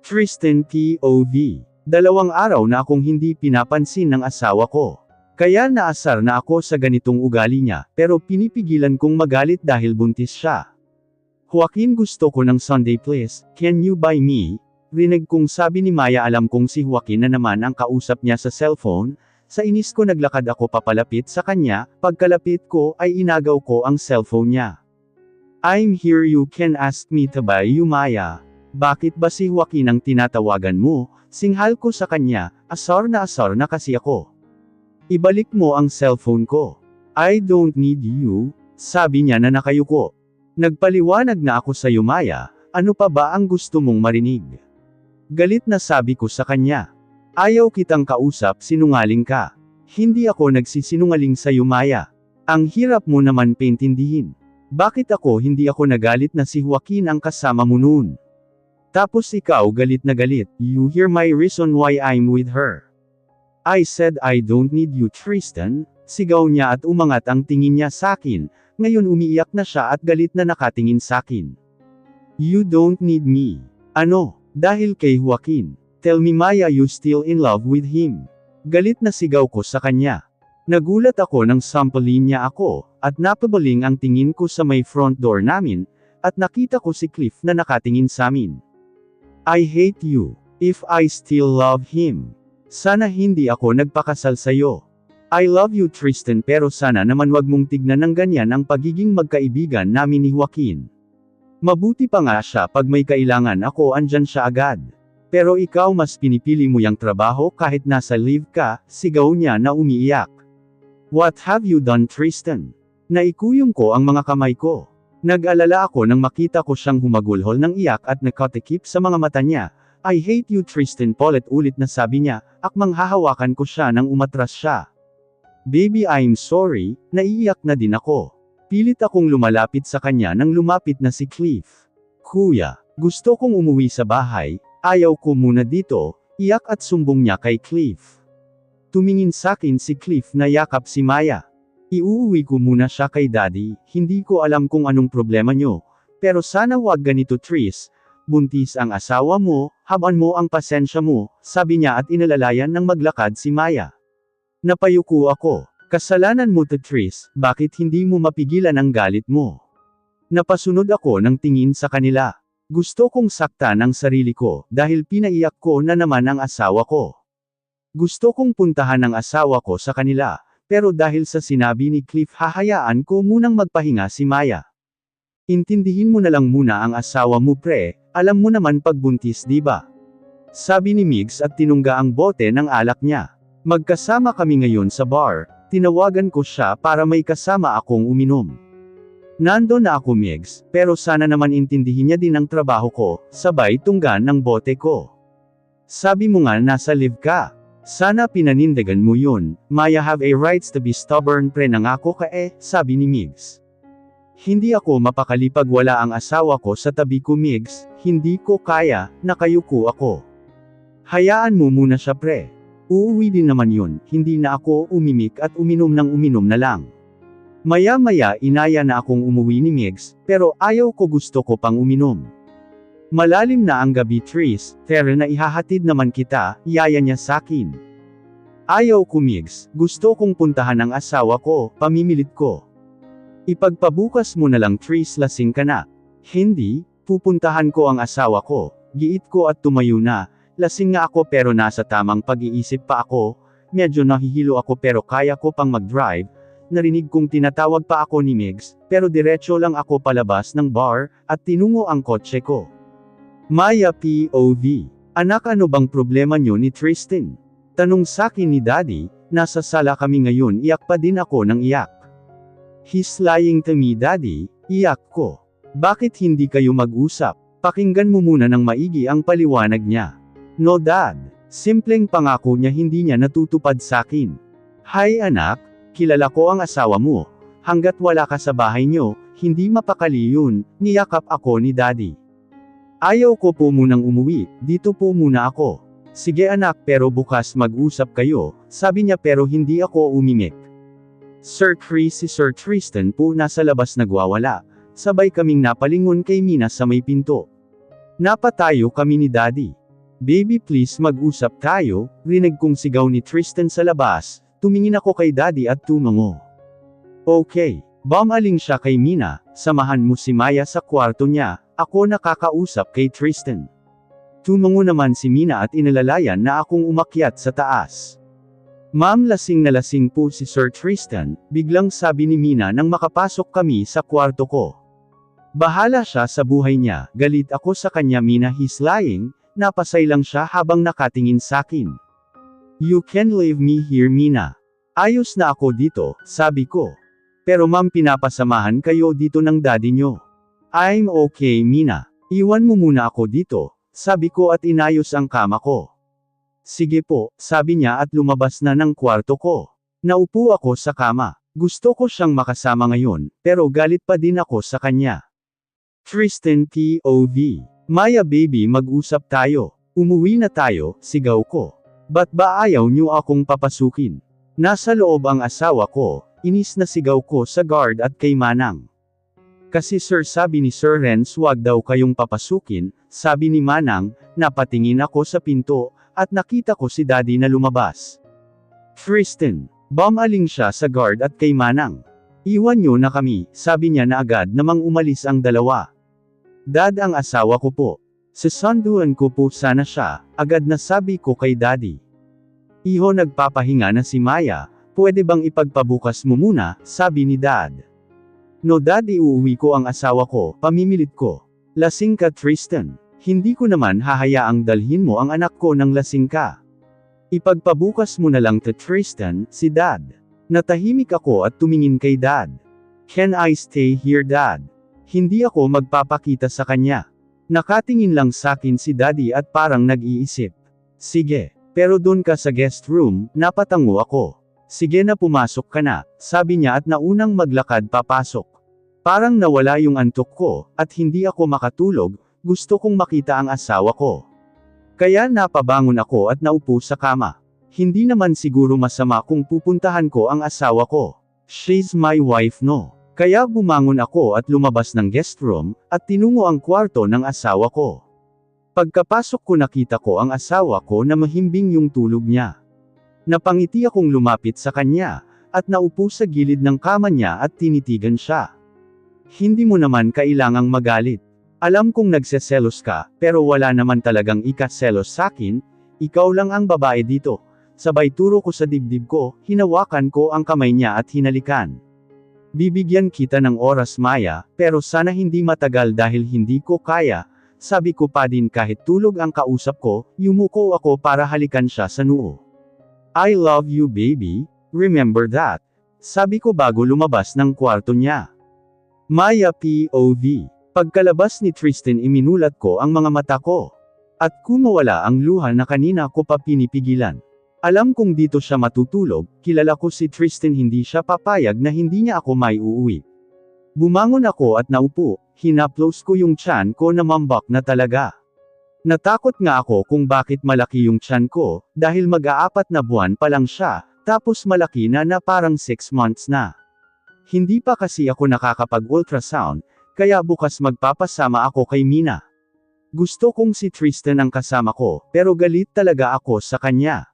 Tristan POV. 2 araw na akong hindi pinapansin ng asawa ko. Kaya naasar na ako sa ganitong ugali niya, pero pinipigilan kong magalit dahil buntis siya. Joaquin, gusto ko ng Sunday please, can you buy me? Rinig kong sabi ni Maya. Alam kong si Joaquin na naman ang kausap niya sa cellphone. Sa inis ko naglakad ako papalapit sa kanya, pagkalapit ko ay inagaw ko ang cellphone niya. I'm here, you can ask me to buy you, Maya. Bakit ba si Joaquin ang tinatawagan mo? Singhal ko sa kanya, asar na kasi ako. Ibalik mo ang cellphone ko. I don't need you, sabi niya na nakayuko. Nagpaliwanag na ako sa iyo, Maya, ano pa ba ang gusto mong marinig? Galit na sabi ko sa kanya. Ayaw kitang kausap, sinungaling ka. Hindi ako nagsisinungaling sa iyo, Maya. Ang hirap mo naman paintindihin. Bakit hindi ako nagalit na si Joaquin ang kasama mo noon? Tapos ikaw galit na galit, you hear my reason why I'm with her. I said I don't need you, Tristan, sigaw niya at umangat ang tingin niya sakin, ngayon umiiyak na siya at galit na nakatingin sakin. You don't need me. Ano? Dahil kay Joaquin. Tell me, Maya, you still in love with him. Galit na sigaw ko sa kanya. Nagulat ako nang sampalin niya ako, at napabaling ang tingin ko sa may front door namin, at nakita ko si Cliff na nakatingin sa amin. I hate you. If I still love him. Sana hindi ako nagpakasal sa'yo. I love you, Tristan, pero sana naman wag mong tignan ng ganyan ang pagiging magkaibigan namin ni Joaquin. Mabuti pa nga siya pag may kailangan ako andyan siya agad. Pero ikaw mas pinipili mo yang trabaho kahit nasa leave ka, sigaw niya na umiiyak. What have you done, Tristan? Naikuyong ko ang mga kamay ko. Nag-alala ako nang makita ko siyang humagulhol ng iyak at nakatikip sa mga mata niya. I hate you, Tristan, paulit-ulit na sabi niya, akmang hahawakan ko siya nang umatras siya. Baby, I'm sorry, naiiyak na din ako. Pilit akong lumalapit sa kanya nang lumapit na si Cliff. Kuya, gusto kong umuwi sa bahay, ayaw ko muna dito, iyak at sumbong niya kay Cliff. Tumingin sakin si Cliff na yakap si Maya. Iuuwi ko muna siya kay Daddy, hindi ko alam kung anong problema nyo, pero sana wag ganito, Tris. Buntis ang asawa mo, haban mo ang pasensya mo, sabi niya at inalalayan ng maglakad si Maya. Napayuko ako. Kasalanan mo to, Tris, bakit hindi mo mapigilan ang galit mo? Napasunod ako ng tingin sa kanila. Gusto kong saktan ang sarili ko, dahil pinaiyak ko na naman ang asawa ko. Gusto kong puntahan ang asawa ko sa kanila, pero dahil sa sinabi ni Cliff hahayaan ko munang magpahinga si Maya. Intindihin mo na lang muna ang asawa mo, pre, alam mo naman pagbuntis, di ba? Sabi ni Migs at tinungga ang bote ng alak niya. Magkasama kami ngayon sa bar, tinawagan ko siya para may kasama akong uminom. Nando na ako, Migs, pero sana naman intindihin niya din ang trabaho ko, sabay tunggan ng bote ko. Sabi mo nga nasa live ka. Sana pinanindigan mo yun, Maya have a rights to be stubborn, pre, nangako ka sabi ni Migs. Hindi ako mapakali pag wala ang asawa ko sa tabi ko, Migs, hindi ko kaya, nakayuko ako. Hayaan mo muna siya, pre. Uuwi din naman yun, hindi na ako umimik at uminom na lang. Maya-maya inaya na akong umuwi ni Migs, pero ayaw ko, gusto ko pang uminom. Malalim na ang gabi, Tris, pero na ihahatid naman kita, yaya niya sakin. Ayaw ko, Migs, gusto kong puntahan ang asawa ko, pamimilit ko. Ipagpabukas mo na lang, Tris, lasing ka na. Hindi, pupuntahan ko ang asawa ko, giit ko at tumayo na, lasing nga ako pero nasa tamang pag-iisip pa ako, medyo nahihilo ako pero kaya ko pang mag-drive, narinig kong tinatawag pa ako ni Migs, pero diretso lang ako palabas ng bar, at tinungo ang kotse ko. Maya POV. Anak, ano bang problema nyo ni Tristan? Tanong sakin ni Daddy, nasa sala kami ngayon, iyak pa din ako ng iyak. He's lying to me, Daddy, iyak ko. Bakit hindi kayo mag-usap? Pakinggan mo muna ng maigi ang paliwanag niya. No, Dad. Simpleng pangako niya, hindi niya natutupad sakin. Hi anak, kilala ko ang asawa mo. Hanggat wala ka sa bahay nyo, hindi mapakali yun, niyakap ako ni Daddy. Ayaw ko po munang umuwi, dito po muna ako. Sige anak, pero bukas mag-usap kayo, sabi niya pero hindi ako umimik. Sir Chris, si Sir Tristan po nasa labas nagwawala, sabay kaming napalingon kay Mina sa may pinto. Napatayo kami ni Daddy. Baby please mag-usap tayo, rinig kong sigaw ni Tristan sa labas, tumingin ako kay Daddy at tumango. Okay, bumaling siya kay Mina, samahan mo si Maya sa kwarto niya, ako nakakausap kay Tristan. Tumango naman si Mina at inalalayan na akong umakyat sa taas. Ma'am lasing na lasing po si Sir Tristan, biglang sabi ni Mina nang makapasok kami sa kwarto ko. Bahala siya sa buhay niya, galit ako sa kanya Mina he's lying, napasay lang siya habang nakatingin sakin. You can leave me here Mina. Ayos na ako dito, sabi ko. Pero ma'am pinapasamahan kayo dito ng daddy nyo. I'm okay Mina. Iwan mo muna ako dito, sabi ko at inayos ang kama ko. Sige po, sabi niya at lumabas na ng kwarto ko. Naupo ako sa kama. Gusto ko siyang makasama ngayon, pero galit pa din ako sa kanya. Tristan POV. Maya baby mag-usap tayo. Umuwi na tayo, sigaw ko. Ba't ba ayaw niyo akong papasukin? Nasa loob ang asawa ko, inis na sigaw ko sa guard at kay Manang. Kasi sir sabi ni Sir Renz wag daw kayong papasukin, sabi ni Manang, napatingin ako sa pinto, at nakita ko si Daddy na lumabas. Tristan, bumaling siya sa guard at kay Manang. Iwan nyo na kami, sabi niya na agad namang umalis ang dalawa. Dad ang asawa ko po. Sasanduan ko po sana siya, agad na sabi ko kay Daddy. Iho nagpapahinga na si Maya, pwede bang ipagpabukas mo muna, sabi ni Dad. No Dad iuwi ko ang asawa ko, pamimilit ko. Lasing ka Tristan. Hindi ko naman hahayaang dalhin mo ang anak ko ng lasing ka. Ipagpabukas mo na lang to Tristan, si Dad. Natahimik ako at tumingin kay Dad. Can I stay here Dad? Hindi ako magpapakita sa kanya. Nakatingin lang sakin si Daddy at parang nag-iisip. Sige, pero doon ka sa guest room, napatango ako. Sige na pumasok ka na, sabi niya at naunang maglakad papasok. Parang nawala yung antok ko, at hindi ako makatulog, gusto kong makita ang asawa ko. Kaya napabangon ako at naupo sa kama. Hindi naman siguro masama kung pupuntahan ko ang asawa ko. She's my wife no. Kaya bumangon ako at lumabas ng guest room, at tinungo ang kwarto ng asawa ko. Pagkapasok ko nakita ko ang asawa ko na mahimbing yung tulog niya. Napangiti akong lumapit sa kanya, at naupo sa gilid ng kama niya at tinitigan siya. Hindi mo naman kailangang magalit. Alam kong nagseselos ka, pero wala naman talagang ikaselos sakin, ikaw lang ang babae dito. Sabay turo ko sa dibdib ko, hinawakan ko ang kamay niya at hinalikan. Bibigyan kita ng oras Maya, pero sana hindi matagal dahil hindi ko kaya, sabi ko pa din kahit tulog ang kausap ko, yumuko ako para halikan siya sa noo. I love you baby, remember that? Sabi ko bago lumabas ng kwarto niya. Maya POV. Pagkalabas ni Tristan iminulat ko ang mga mata ko. At kumawala ang luha na kanina ko pa pinipigilan. Alam kong dito siya matutulog, kilala ko si Tristan hindi siya papayag na hindi niya ako may uuwi. Bumangon ako at naupo, hinaplos ko yung tiyan ko na mambak na talaga. Natakot nga ako kung bakit malaki yung tiyan ko, dahil mag-aapat na buwan pa lang siya, tapos malaki na parang 6 months na. Hindi pa kasi ako nakakapag-ultrasound, kaya bukas magpapasama ako kay Mina. Gusto kong si Tristan ang kasama ko, pero galit talaga ako sa kanya.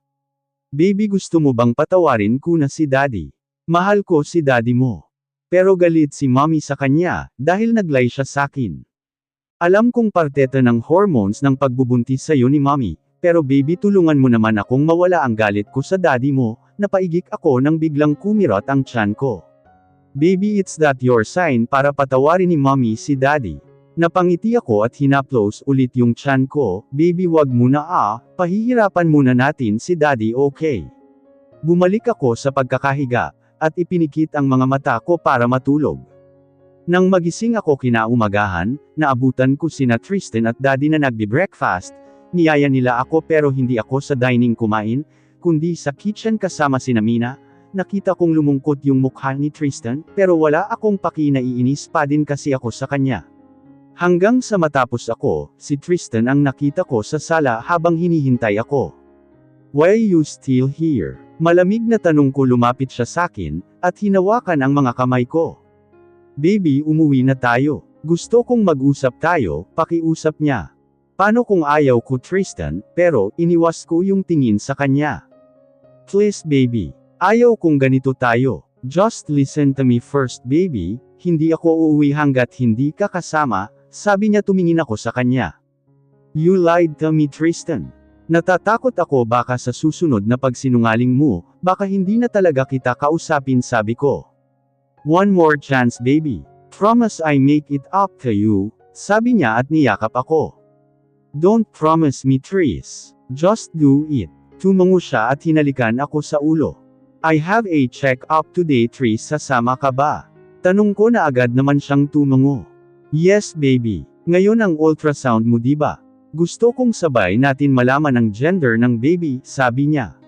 Baby gusto mo bang patawarin ko na si Daddy? Mahal ko si Daddy mo. Pero galit si Mommy sa kanya, dahil naglay siya sakin. Alam kong parteta ng hormones ng pagbubuntis sa'yo ni Mommy, pero baby tulungan mo naman akong mawala ang galit ko sa Daddy mo, napaigik ako nang biglang kumirot ang tiyan ko. Baby it's that your sign para patawarin ni Mommy si Daddy. Napangiti ako at hinaplos ulit yung tiyan ko, baby wag muna pahihirapan muna natin si Daddy okay. Bumalik ako sa pagkakahiga, at ipinikit ang mga mata ko para matulog. Nang magising ako kinaumagahan, naabutan ko sina Tristan at Daddy na nagbe-breakfast, niyaya nila ako pero hindi ako sa dining kumain, kundi sa kitchen kasama sina Mina. Nakita kong lumungkot yung mukha ni Tristan, pero wala akong paki-naiinis pa din kasi ako sa kanya. Hanggang sa matapos ako, si Tristan ang nakita ko sa sala habang hinihintay ako. Why are you still here? Malamig na tanong ko lumapit siya sakin, at hinawakan ang mga kamay ko. Baby umuwi na tayo. Gusto kong mag-usap tayo, pakiusap niya. Paano kung ayaw ko Tristan, pero iniwas ko yung tingin sa kanya? Please baby. Ayaw kung ganito tayo. Just listen to me first baby, hindi ako uuwi hanggat hindi ka kasama, sabi niya tumingin ako sa kanya. You lied to me Tristan. Natatakot ako baka sa susunod na pagsinungaling mo, baka hindi na talaga kita kausapin sabi ko. One more chance baby. Promise I make it up to you, sabi niya at niyakap ako. Don't promise me Tris. Just do it. Tumango siya at hinalikan ako sa ulo. I have a check-up today Tris sasama ka ba? Tanong ko na agad naman siyang tumango. Yes baby. Ngayon ang ultrasound mo diba? Gusto kong sabay natin malaman ang gender ng baby, sabi niya.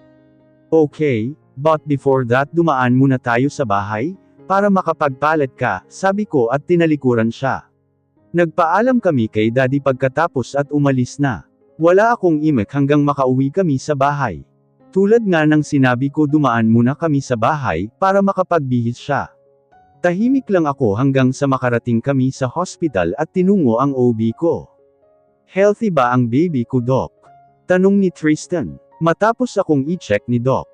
Okay, but before that dumaan muna tayo sa bahay, para makapagpalit ka, sabi ko at tinalikuran siya. Nagpaalam kami kay daddy pagkatapos at umalis na. Wala akong imek hanggang makauwi kami sa bahay. Tulad nga ng sinabi ko dumaan muna kami sa bahay, para makapagbihis siya. Tahimik lang ako hanggang sa makarating kami sa hospital at tinungo ang OB ko. Healthy ba ang baby ko Doc? Tanong ni Tristan. Matapos akong i-check ni Doc.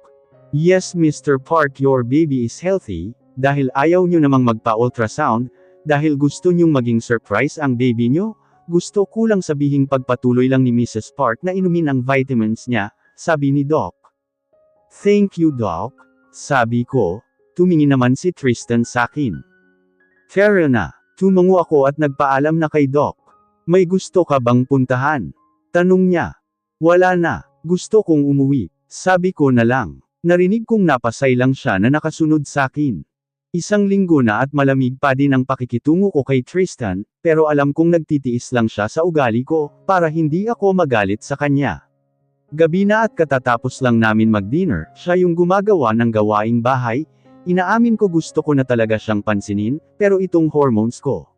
Yes Mr. Park your baby is healthy, dahil ayaw nyo namang magpa-ultrasound, dahil gusto nyong maging surprise ang baby nyo, gusto ko lang sabihing pagpatuloy lang ni Mrs. Park na inumin ang vitamins niya, sabi ni Doc. Thank you Doc, sabi ko, tumingin naman si Tristan sakin. Tara na, tumango ako at nagpaalam na kay Doc. May gusto ka bang puntahan? Tanong niya. Wala na, gusto kong umuwi, sabi ko na lang. Narinig kong napasay lang siya na nakasunod sakin. Isang linggo na at malamig pa din ang pakikitungo ko kay Tristan, pero alam kong nagtitiis lang siya sa ugali ko, para hindi ako magalit sa kanya. Gabi na at katatapos lang namin mag-dinner, siya yung gumagawa ng gawaing bahay, inaamin ko gusto ko na talaga siyang pansinin, pero itong hormones ko.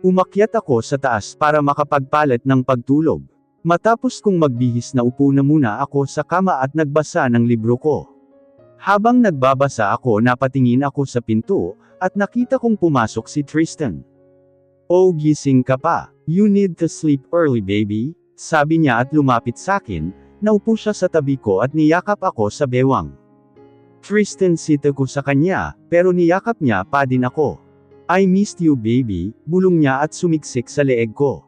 Umakyat ako sa taas para makapagpalit ng pagtulog. Matapos kong magbihis na upo na muna ako sa kama at nagbasa ng libro ko. Habang nagbabasa ako napatingin ako sa pinto, at nakita kong pumasok si Tristan. Oh gising ka pa, you need to sleep early baby, sabi niya at lumapit sakin. Naupo siya sa tabi ko at niyakap ako sa bewang. Tristan sita ko sa kanya, pero niyakap niya pa din ako. I missed you baby, bulong niya at sumiksik sa leeg ko.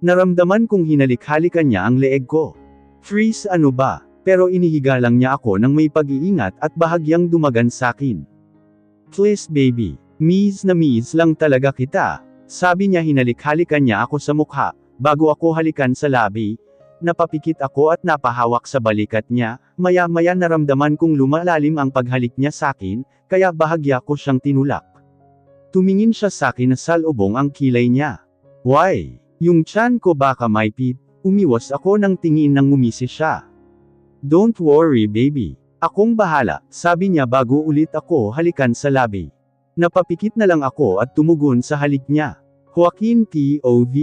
Naramdaman kong hinalik-halikan niya ang leeg ko. Tris ano ba, pero inihiga lang niya ako ng may pag-iingat at bahagyang dumagan sakin. Please baby, miss lang talaga kita, sabi niya hinalik-halikan niya ako sa mukha, bago ako halikan sa labi. Napapikit ako at napahawak sa balikat niya, maya-maya naramdaman kong lumalalim ang paghalik niya sakin, kaya bahagya ko siyang tinulak. Tumingin siya sakin na salubong ang kilay niya. Why? Yung tiyan ko baka may pit, umiwas ako ng tingin nang ngumisi siya. Don't worry baby, akong bahala, sabi niya bago ulit ako halikan sa labi. Napapikit na lang ako at tumugon sa halik niya. Joaquin T.O.V.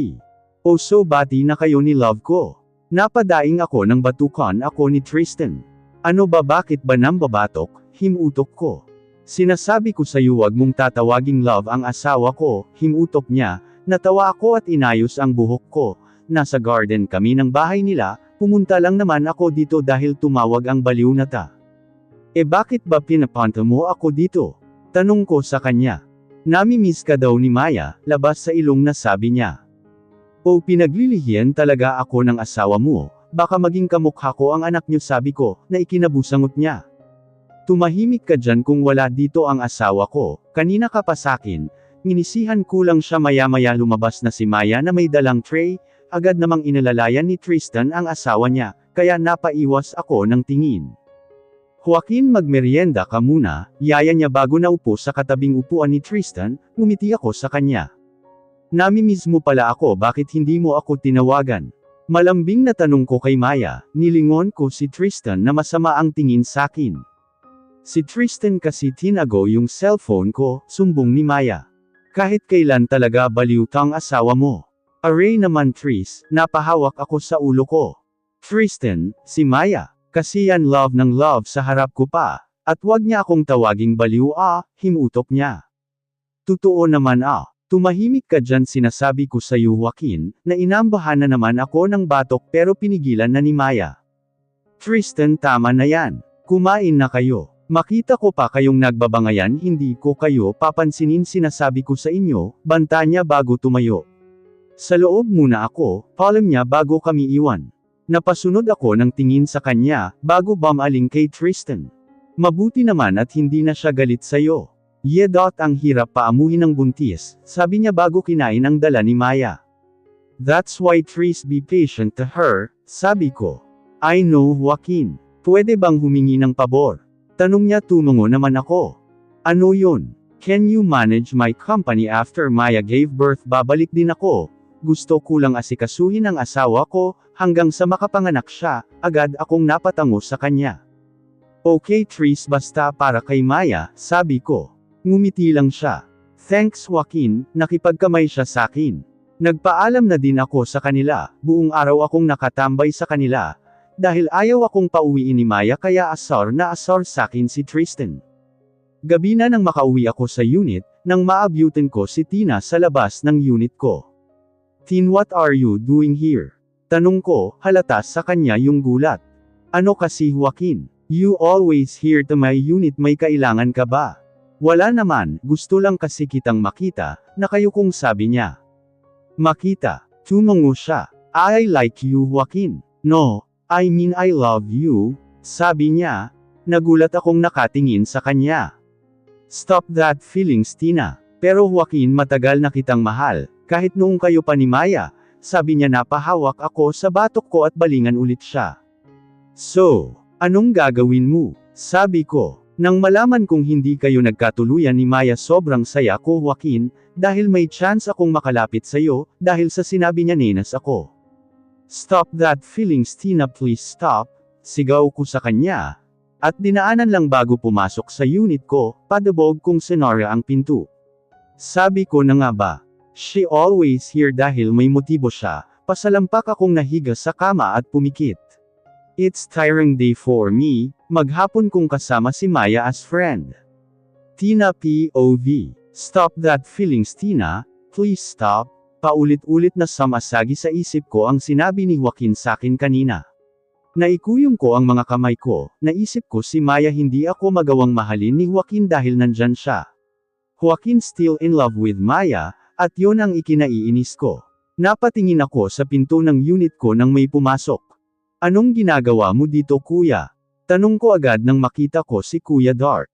O so bati na kayo ni love ko. Napadaing ako ng batukan ako ni Tristan. Ano ba bakit ba nambabatok, himutok ko. Sinasabi ko sa'yo wag mong tatawaging love ang asawa ko, himutok niya, natawa ako at inayos ang buhok ko. Nasa garden kami ng bahay nila, pumunta lang naman ako dito dahil tumawag ang baliw na ta. E bakit ba pinapunta mo ako dito? Tanong ko sa kanya. Nami-miss ka daw ni Maya, labas sa ilong na sabi niya. O pinaglilihian talaga ako ng asawa mo, baka maging kamukha ko ang anak niyo sabi ko, na ikinabusangot niya. Tumahimik ka dyan kung wala dito ang asawa ko, kanina ka pa sakin, nginisihan ko lang siya maya-maya lumabas na si Maya na may dalang tray, agad namang inalalayan ni Tristan ang asawa niya, kaya napaiwas ako ng tingin. Joaquin magmerienda ka muna, yaya niya bago naupo sa katabing upuan ni Tristan, ngumiti ako sa kanya. Nami-miss mo pala ako bakit hindi mo ako tinawagan? Malambing na tanong ko kay Maya, nilingon ko si Tristan na masama ang tingin sakin. Si Tristan kasi tinago yung cellphone ko, sumbong ni Maya. Kahit kailan talaga baliw kang asawa mo. Aray naman Tris, napahawak ako sa ulo ko. Tristan, si Maya, kasi yan love ng love sa harap ko pa, at wag niya akong tawaging baliw himutok niya. Totoo naman Tumahimik ka dyan, sinasabi ko sa iyo Joaquin, na inambahan na naman ako ng batok pero pinigilan na ni Maya. Tristan, tama na yan. Kumain na kayo. Makita ko pa kayong nagbabangayan, hindi ko kayo papansinin, sinasabi ko sa inyo, banta niya bago tumayo. Sa loob muna ako, palm niya bago kami iwan. Napasunod ako ng tingin sa kanya, bago bumaling kay Tristan. Mabuti naman at hindi na siya galit sa'yo. Ang hirap paamuhin ng buntis, sabi niya bago kinain ang dala ni Maya. That's why Tris, be patient to her, sabi ko. I know Joaquin. Pwede bang humingi ng pabor? Tanong niya, tumungo naman ako. Ano yun? Can you manage my company after Maya gave birth? Babalik din ako. Gusto ko lang asikasuhin ang asawa ko, hanggang sa makapanganak siya, agad akong napatango sa kanya. Okay Tris, basta para kay Maya, sabi ko. Ngumiti lang siya. Thanks Joaquin, nakipagkamay siya sa akin. Nagpaalam na din ako sa kanila, buong araw akong nakatambay sa kanila, dahil ayaw akong pauwiin ni Maya, kaya asar na asar sakin si Tristan. Gabi na nang makauwi ako sa unit, nang maabutan ko si Tina sa labas ng unit ko. Tin, what are you doing here? Tanong ko, halata sa kanya yung gulat. Ano kasi Joaquin? You always here to my unit, may kailangan ka ba? Wala naman, gusto lang kasi kitang makita, na kayo kong, sabi niya. Makita? Tumungo siya. I like you Joaquin. No, I mean I love you, sabi niya. Nagulat akong nakatingin sa kanya. Stop that feelings Tina. Pero Joaquin, matagal na kitang mahal, kahit noong kayo pa ni Maya, sabi niya. Napahawak ako sa batok ko at balingan ulit siya. So, anong gagawin mo? Sabi ko. Nang malaman kong hindi kayo nagkatuluyan ni Maya, sobrang saya ko Joaquin, dahil may chance akong makalapit sa'yo, dahil sa sinabi niya nenas ako. Stop that feelings Tina, please stop, sigaw ko sa kanya. At dinaanan lang bago pumasok sa unit ko, padabog kong senarya ang pinto. Sabi ko na nga ba, she always here dahil may motibo siya, pasalampak akong nahiga sa kama at pumikit. It's tiring day for me, maghapon kong kasama si Maya as friend. Tina POV. Stop that feelings Tina, please stop. Paulit-ulit na samasagi sa isip ko ang sinabi ni Joaquin sakin kanina. Naikuyong ko ang mga kamay ko, naisip ko si Maya, hindi ako magawang mahalin ni Joaquin dahil nandyan siya. Joaquin still in love with Maya, at yon ang ikinaiinis ko. Napatingin ako sa pinto ng unit ko nang may pumasok. Anong ginagawa mo dito kuya? Tanong ko agad nang makita ko si Kuya Dark.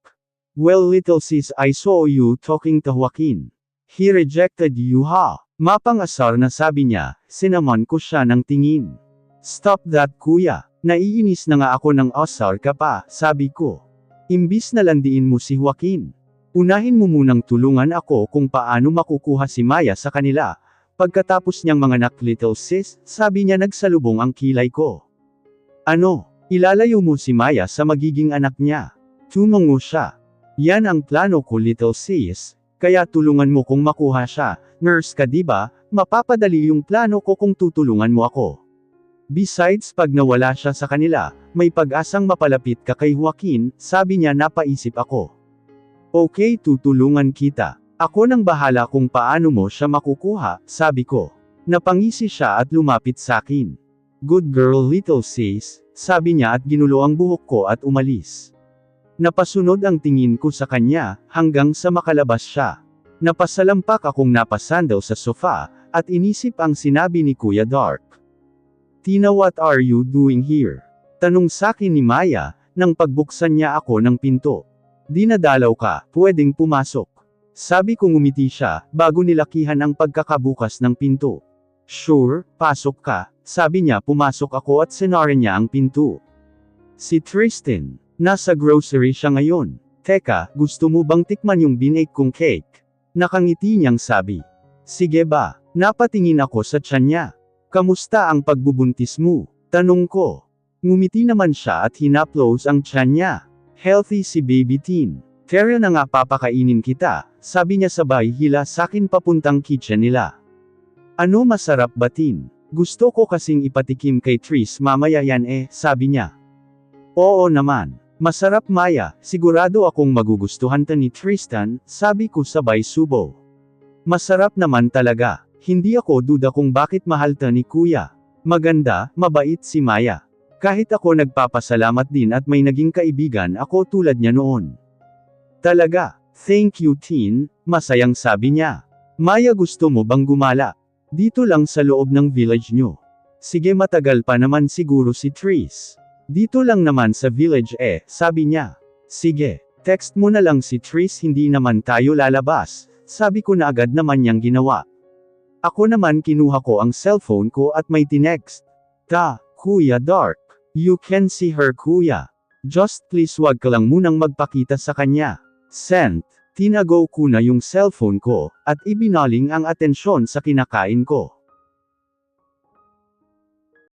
Well little sis, I saw you talking to Joaquin. He rejected you ha? Mapang-asar na, sabi niya, sinamon ko siya ng tingin. Stop that kuya, naiinis na nga ako ng asar ka pa, sabi ko. Imbis na landiin mo si Joaquin. Unahin mo munang tulungan ako kung paano makukuha si Maya sa kanila. Pagkatapos niyang manganak little sis, sabi niya, nagsalubong ang kilay ko. Ano, ilalayo mo si Maya sa magiging anak niya? Tumungo siya. Yan ang plano ko little sis, kaya tulungan mo kung makuha siya. Nurse ka diba, mapapadali yung plano ko kung tutulungan mo ako. Besides, pag nawala siya sa kanila, may pag-asang mapalapit ka kay Joaquin, sabi niya. Napaisip ako. Okay, tutulungan kita. Ako nang bahala kung paano mo siya makukuha, sabi ko. Napangisi siya at lumapit sa akin. Good girl little sis, sabi niya at ginulo ang buhok ko at umalis. Napasunod ang tingin ko sa kanya, hanggang sa makalabas siya. Napasalampak akong napasandal sa sofa, at inisip ang sinabi ni Kuya Dark. Tina, what are you doing here? Tanong sakin ni Maya, nang pagbuksan niya ako ng pinto. Dinadalaw ka, pwedeng pumasok. Sabi ko, ngumiti siya, bago nilakihan ang pagkakabukas ng pinto. Sure, pasok ka, sabi niya. Pumasok ako at sinara niya ang pinto. Si Tristan, nasa grocery siya ngayon. Teka, gusto mo bang tikman yung binake kong cake? Nakangiti niyang sabi. Sige ba? Napatingin ako sa tiyan niya. Kamusta ang pagbubuntis mo? Tanong ko. Ngumiti naman siya at hinaplos ang tiyan niya. Healthy si baby teen. Tara na nga, papakainin kita, sabi niya sabay hila sakin papuntang kitchen nila. Ano, masarap ba teen? Gusto ko kasing ipatikim kay Tris mamaya yan sabi niya. Oo naman. Masarap Maya, sigurado akong magugustuhan ta ni Tristan, sabi ko sabay subo. Masarap naman talaga. Hindi ako duda kung bakit mahal ta ni kuya. Maganda, mabait si Maya. Kahit ako nagpapasalamat din at may naging kaibigan ako tulad niya noon. Talaga, thank you Tin, masayang sabi niya. Maya, gusto mo bang gumala? Dito lang sa loob ng village nyo. Sige, matagal pa naman siguro si Tris. Dito lang naman sa village sabi niya. Sige, text mo na lang si Tris, hindi naman tayo lalabas. Sabi ko na agad naman niyang ginawa. Ako naman kinuha ko ang cellphone ko at may tinext. Kuya Dark. You can see her kuya. Just please wag ka lang munang magpakita sa kanya. Sent. Tinago ko na yung cellphone ko, at ibinaling ang atensyon sa kinakain ko.